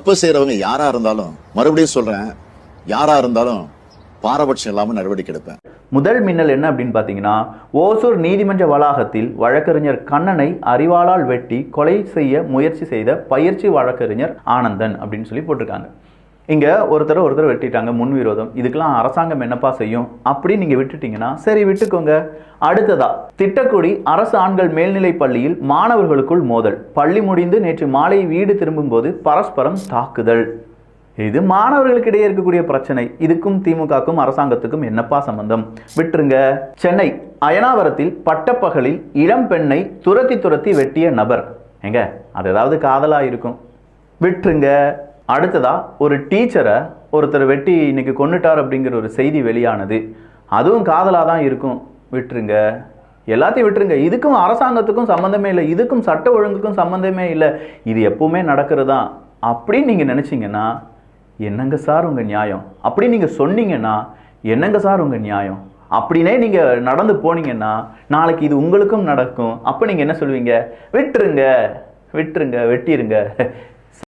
தப்பு செய்யறவங்க யாரா இருந்தாலும், மறுபடியும் சொல்றேன், யாரா இருந்தாலும் பாரபட்சம் இல்லாம நடவடிக்கை எடுப்பேன். முதல் மின்னல் என்ன அப்படின்னு பார்த்தீங்கன்னா, ஓசூர் நீதிமன்ற வளாகத்தில் வழக்கறிஞர் கண்ணனை அறிவாளால் வெட்டி கொலை செய்ய முயற்சி செய்த பயிற்சி வழக்கறிஞர் ஆனந்தன் அப்படின்னு சொல்லி போட்டிருக்காங்க. இங்க ஒருத்தர் வெட்டிட்டாங்க, முன்விரோதம். இதுக்கெல்லாம் அரசாங்கம் என்னப்பா செய்யும் அப்படின்னு நீங்க விட்டுட்டீங்கன்னா சரி, விட்டுக்கோங்க. அடுத்ததா, திட்டக்குடி அரசு ஆண்கள் மேல்நிலைப் பள்ளியில் மாணவர்களுக்குள் மோதல். பள்ளி முடிந்து நேற்று மாலை வீடு திரும்பும் போது பரஸ்பரம் தாக்குதல். இது மாணவர்களுக்கு இடையே இருக்கக்கூடிய பிரச்சனை. இதுக்கும் திமுகக்கும் அரசாங்கத்துக்கும் என்னப்பா சம்பந்தம்? விட்டுருங்க. சென்னை அயனாவரத்தில் பட்டப்பகலில் இளம் பெண்ணை துரத்தி வெட்டிய நபர். எங்க அது ஏதாவது காதலா இருக்கும்? விட்டுருங்க. அடுத்ததா, ஒரு டீச்சரை ஒருத்தர் வெட்டி இன்னைக்கு கொன்னுட்டார் அப்படிங்கிற ஒரு செய்தி வெளியானது. அதுவும் காதலா தான் இருக்கும். விட்டுருங்க. எல்லாத்தையும் விட்டுருங்க. இதுக்கும் அரசாங்கத்துக்கும் சம்மந்தமே இல்லை, இதுக்கும் சட்ட ஒழுங்குக்கும் சம்மந்தமே இல்லை, இது எப்பவுமே நடக்கிறது தான் அப்படின்னு நீங்க நினைச்சீங்கன்னா என்னங்க சார் உங்க நியாயம்? அப்படி நீங்க சொன்னீங்கன்னா என்னங்க சார் உங்க நியாயம்? அப்படின்னே நீங்க நடந்து போனீங்கன்னா நாளைக்கு இது உங்களுக்கும் நடக்கும். அப்ப நீங்க என்ன சொல்லுவீங்க? விட்டுருங்க, விட்டுருங்க, வெட்டிருங்க.